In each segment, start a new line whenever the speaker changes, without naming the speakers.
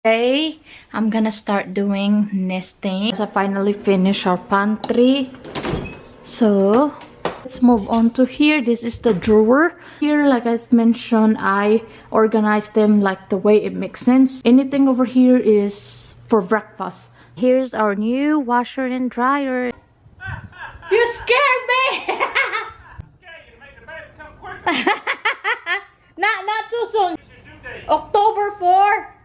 Today I'm gonna start doing nesting. I finally finished our pantry, so let's move on to here. This is the drawer. Here, like I mentioned, I organize them like the way it makes sense. Anything over here is for breakfast. Here's our new washer and dryer. You scared me. Not too soon. October 4.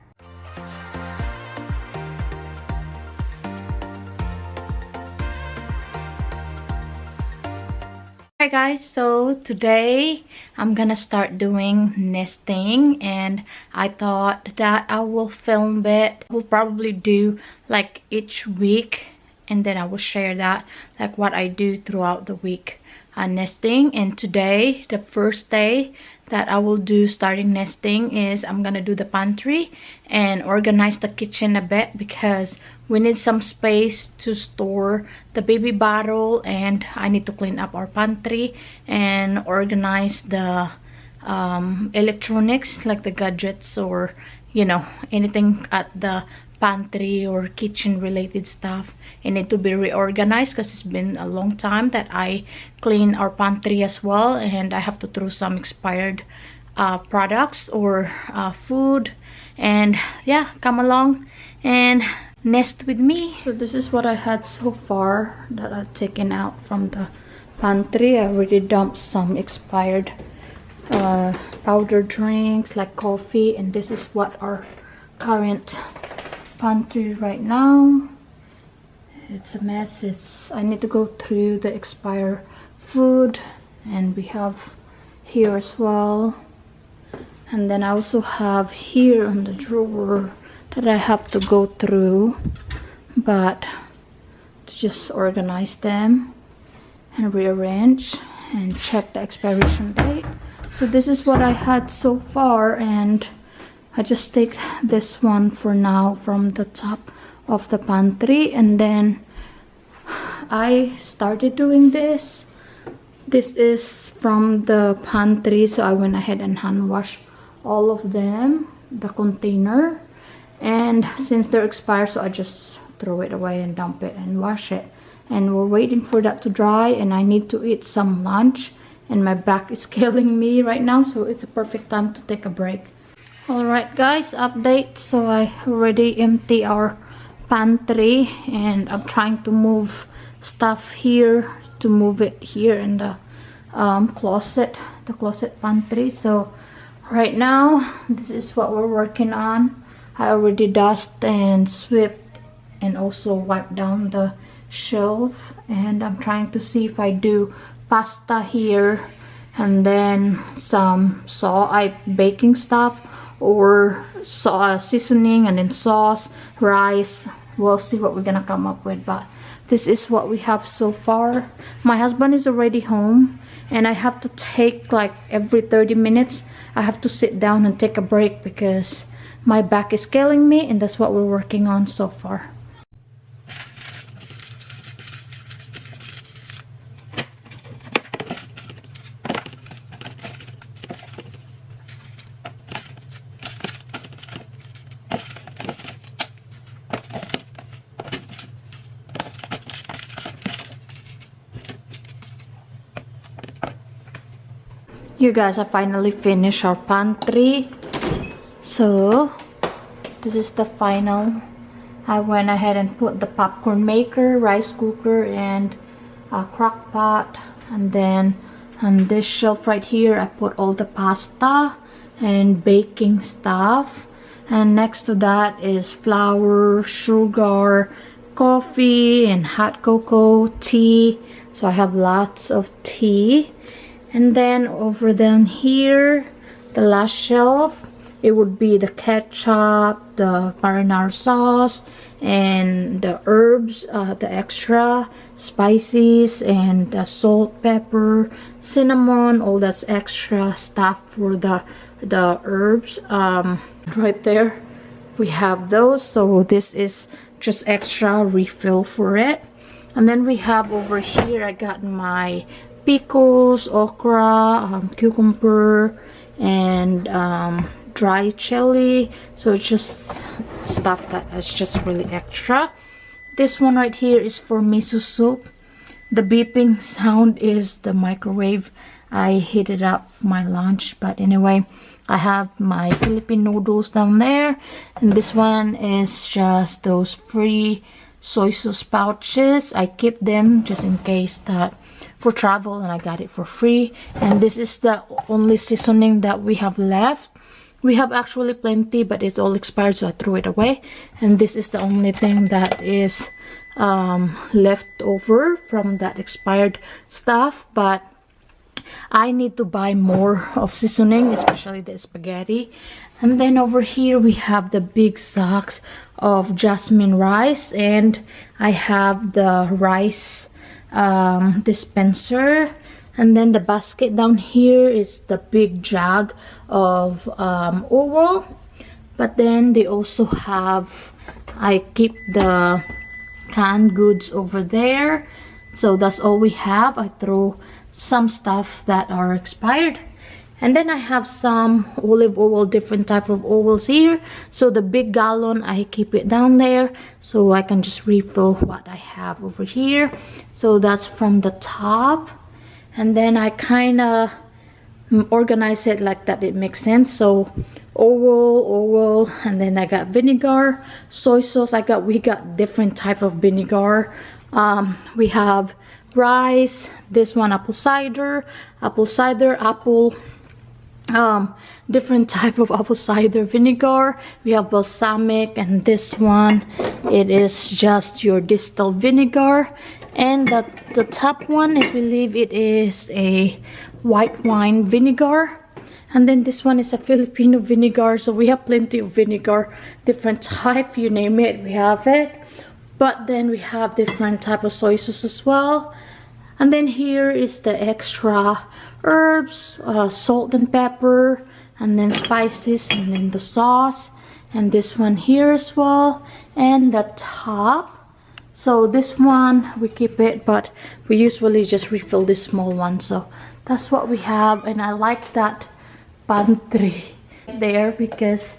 Hi guys, so today I'm gonna start doing nesting, and I thought that I will film it. We'll probably do like each week, and then I will share that, like what I do throughout the week nesting. And today, the first day that I will do starting nesting, is I'm gonna do the pantry and organize the kitchen a bit, because we need some space to store the baby bottle, and I need to clean up our pantry and organize the electronics, like the gadgets or anything at the pantry or kitchen related stuff. It need to be reorganized because it's been a long time that I clean our pantry as well, and I have to throw some expired products or food. And yeah, come along and nest with me. So this is what I had so far that I've taken out from the pantry. I already dumped some expired powder drinks like coffee, and this is what our current pantry right now. It's a mess. I need to go through the expired food, and we have here as well. And then I also have here on the drawer that I have to go through, but to just organize them and rearrange and check the expiration date. So this is what I had so far, and I just take this one for now from the top of the pantry. And then I started doing this. This is from the pantry, so I went ahead and hand washed all of them, the container. And since they're expired, so I just throw it away and dump it and wash it. And we're waiting for that to dry, and I need to eat some lunch, and my back is killing me right now, so it's a perfect time to take a break. Alright guys, update. So I already empty our pantry, and I'm trying to move stuff here to move it here in the closet pantry. So right now, this is what we're working on. I already dust and swept and also wiped down the shelf, and I'm trying to see if I do pasta here and then some baking stuff, or seasoning and then sauce, rice. We'll see what we're gonna come up with, but this is what we have so far. My husband is already home, and I have to take like every 30 minutes I have to sit down and take a break because my back is killing me, and that's what we're working on so far. You guys, I finally finished our pantry. So this is the final. I went ahead and put the popcorn maker, rice cooker, and a crock pot. And then on this shelf right here, I put all the pasta and baking stuff. And next to that is flour, sugar, coffee, and hot cocoa, tea. So I have lots of tea. And then over down here, the last shelf, it would be the ketchup, the marinara sauce, and the herbs, the extra spices, and the salt, pepper, cinnamon, all that's extra stuff for the herbs. Right there, we have those. So this is just extra refill for it. And then we have over here, I got my pickles, okra, cucumber, and dry chili. So just stuff that is just really extra. This one right here is for miso soup. The beeping sound is the microwave. I heated up my lunch, but anyway, I have my Philippine noodles down there, and this one is just those free soy sauce pouches. I keep them just in case that for travel, and I got it for free. And this is the only seasoning that we have left. We have actually plenty, but it's all expired, so I threw it away. And this is the only thing that is left over from that expired stuff, but I need to buy more of seasoning, especially the spaghetti. And then over here we have the big sacks of jasmine rice, and I have the rice dispenser. And then the basket down here is the big jug of oil. But then they also have, I keep the canned goods over there. So that's all we have. I throw some stuff that are expired. And then I have some olive oil, different type of oils here. So the big gallon, I keep it down there so I can just refill what I have over here. So that's from the top. And then I kind of organize it like that it makes sense. So oil, and then I got vinegar, soy sauce. We got different type of vinegar. We have rice, this one apple cider, different type of apple cider vinegar. We have balsamic, and this one, it is just your distilled vinegar. And the top one, I believe it is a white wine vinegar. And then this one is a Filipino vinegar. So we have plenty of vinegar, different type, you name it, we have it. But then we have different type of soy sauce as well. And then here is the extra herbs, salt and pepper, and then spices, and then the sauce. And this one here as well. And the top. So this one, we keep it, but we usually just refill this small one. So that's what we have. And I like that pantry there because,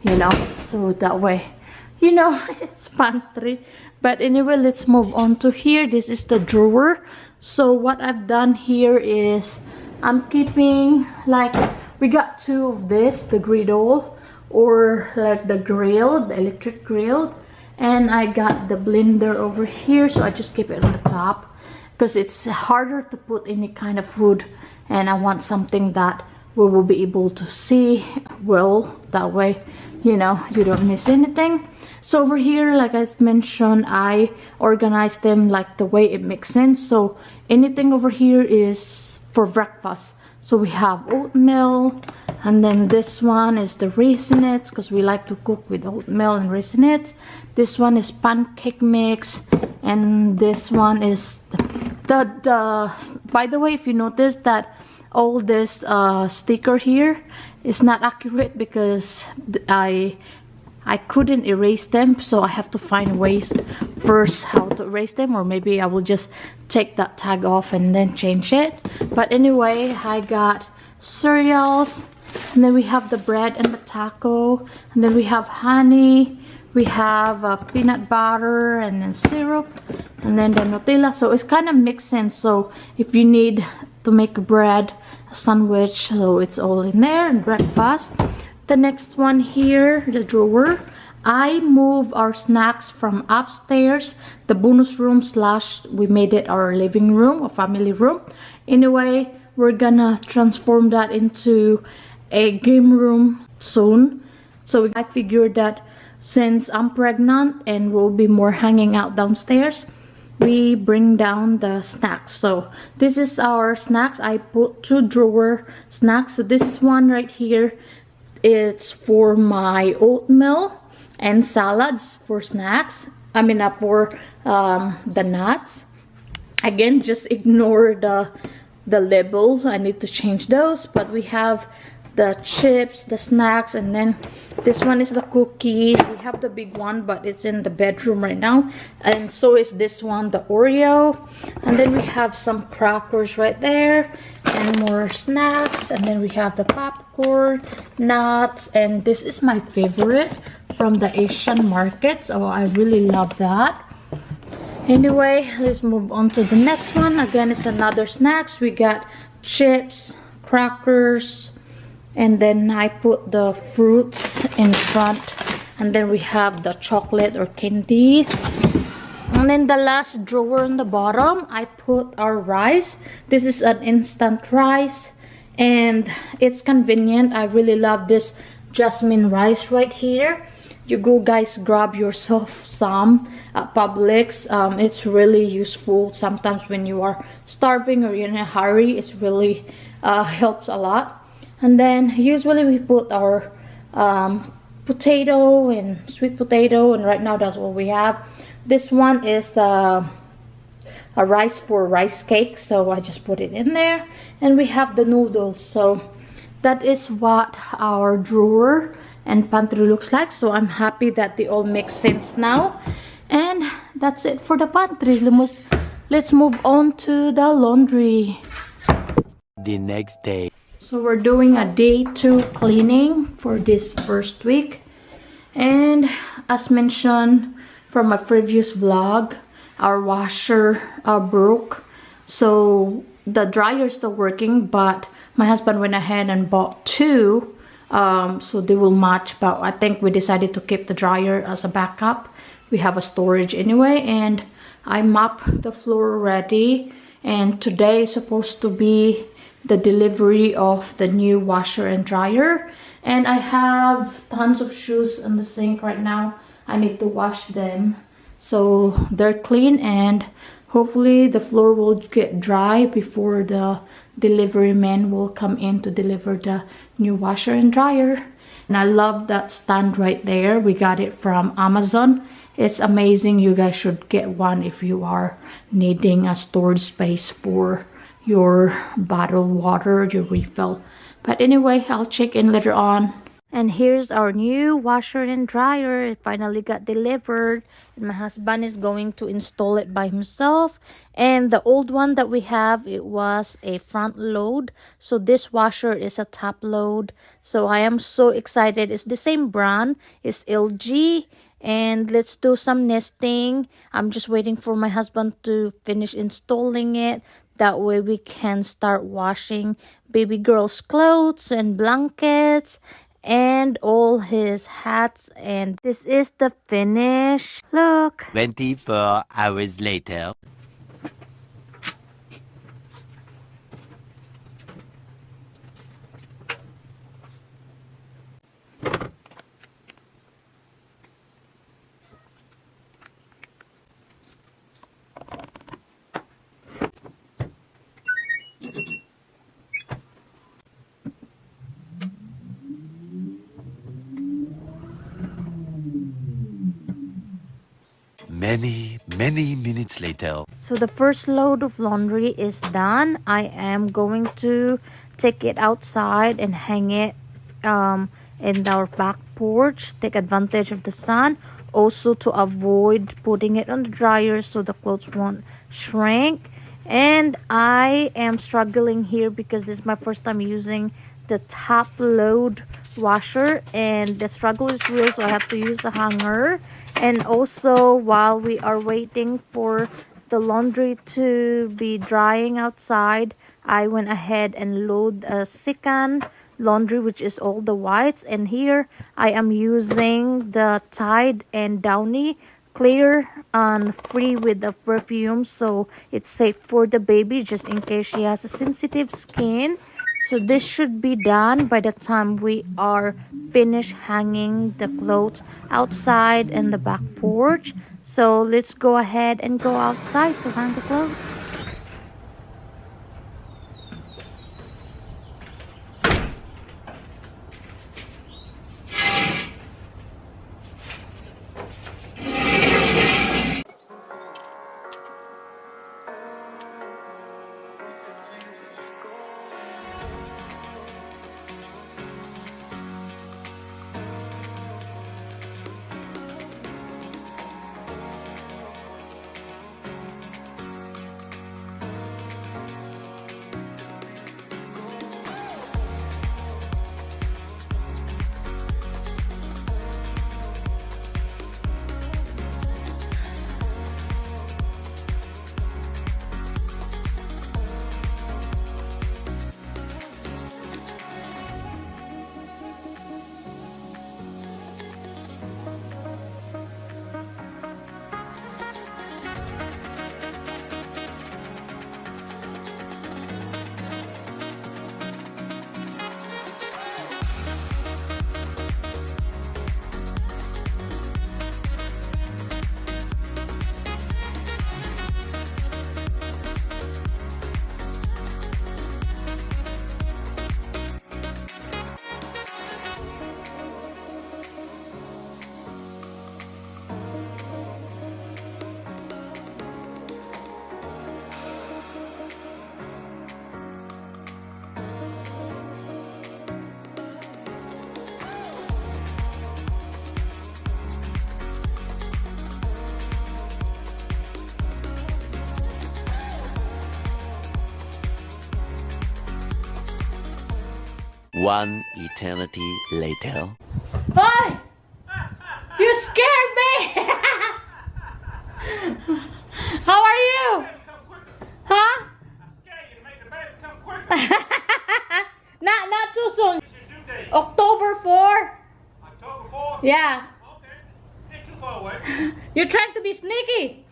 you know, so that way, you know, it's pantry. But anyway, let's move on to here. This is the drawer. So what I've done here is I'm keeping, like, we got two of this, the griddle, or like the grill, the electric grill. And I got the blender over here, so I just keep it on the top because it's harder to put any kind of food, and I want something that we will be able to see well, that way, you know, you don't miss anything. So over here, like I mentioned, I organize them like the way it makes sense. So anything over here is for breakfast. So we have oatmeal, and then this one is the raisinets because we like to cook with oatmeal and raisinets. This one is pancake mix, and this one is the by the way, if you notice that all this sticker here is not accurate because I couldn't erase them, so I have to find ways first how to erase them, or maybe I will just take that tag off and then change it. But anyway, I got cereals, and then we have the bread and the taco, and then we have honey, we have peanut butter, and then syrup, and then the Nutella. So it's kind of mixed sense. So if you need to make bread, a sandwich, so it's all in there, and breakfast. The next one here, the drawer, I move our snacks from upstairs, the bonus room slash we made it our living room, a family room. Anyway, we're gonna transform that into a game room soon. So I figured that since I'm pregnant and we'll be more hanging out downstairs, we bring down the snacks. So this is our snacks. I put 2 drawer snacks. So this one right here, it's for my oatmeal and salads for snacks. I mean for the nuts. Again, just ignore the label. I need to change those. But we have the chips, the snacks, and then this one is the cookies. We have the big one, but it's in the bedroom right now. And so is this one, the Oreo. And then we have some crackers right there, and more snacks. And then we have the popcorn, nuts, and this is my favorite, from the Asian market, so I really love that. Anyway, let's move on to the next one. Again, it's another snacks. We got chips, crackers, and then I put the fruits in front, and then we have the chocolate or candies. And then the last drawer on the bottom, I put our rice. This is an instant rice, and it's convenient. I really love this jasmine rice right here. You go guys, grab yourself some at Publix. It's really useful sometimes when you are starving or you're in a hurry. It's really helps a lot. And then usually we put our potato and sweet potato, and right now that's what we have. This one is a rice for rice cake, so I just put it in there. And we have the noodles. So that is what our drawer and pantry looks like. So I'm happy that they all make sense now. And that's it for the pantry. Let's move on to the laundry.
The next day.
So we're doing a day 2 cleaning for this first week. And as mentioned from my previous vlog, our washer broke. So the dryer is still working, but my husband went ahead and bought 2. So they will match, but I think we decided to keep the dryer as a backup. We have a storage anyway, and I mopped the floor already. And today is supposed to be the delivery of the new washer and dryer. And I have tons of shoes in the sink right now. I need to wash them so they're clean, and hopefully the floor will get dry before the delivery man will come in to deliver the new washer and dryer. And I love that stand right there. We got it from Amazon. It's amazing. You guys should get one if you are needing a storage space for your bottled water, your refill. But anyway, I'll check in later on. And here's our new washer and dryer. It finally got delivered. And my husband is going to install it by himself. And the old one that we have, it was a front load. So this washer is a top load. So I am so excited. It's the same brand. It's LG. And let's do some nesting. I'm just waiting for my husband to finish installing it. That way we can start washing baby girl's clothes and blankets and all his hats. And this is the finish. Look.
24 hours later. Many minutes later.
So the first load of laundry is done. I am going to take it outside and hang it in our back porch. Take advantage of the sun. Also to avoid putting it on the dryer so the clothes won't shrink. And I am struggling here because this is my first time using the top load washer, and the struggle is real, so I have to use a hanger. And also while we are waiting for the laundry to be drying outside, I went ahead and load a second laundry, which is all the whites. And here I am using the Tide and Downy clear and free with the perfume, so it's safe for the baby just in case she has a sensitive skin. So this should be done by the time we are finished hanging the clothes outside in the back porch. So let's go ahead and go outside to hang the clothes.
One eternity later.
Hi! You scared me! How are you? Huh? Not too soon. October 4.
October 4?
Yeah.
Okay. Ain't too far away.
You're trying to be sneaky.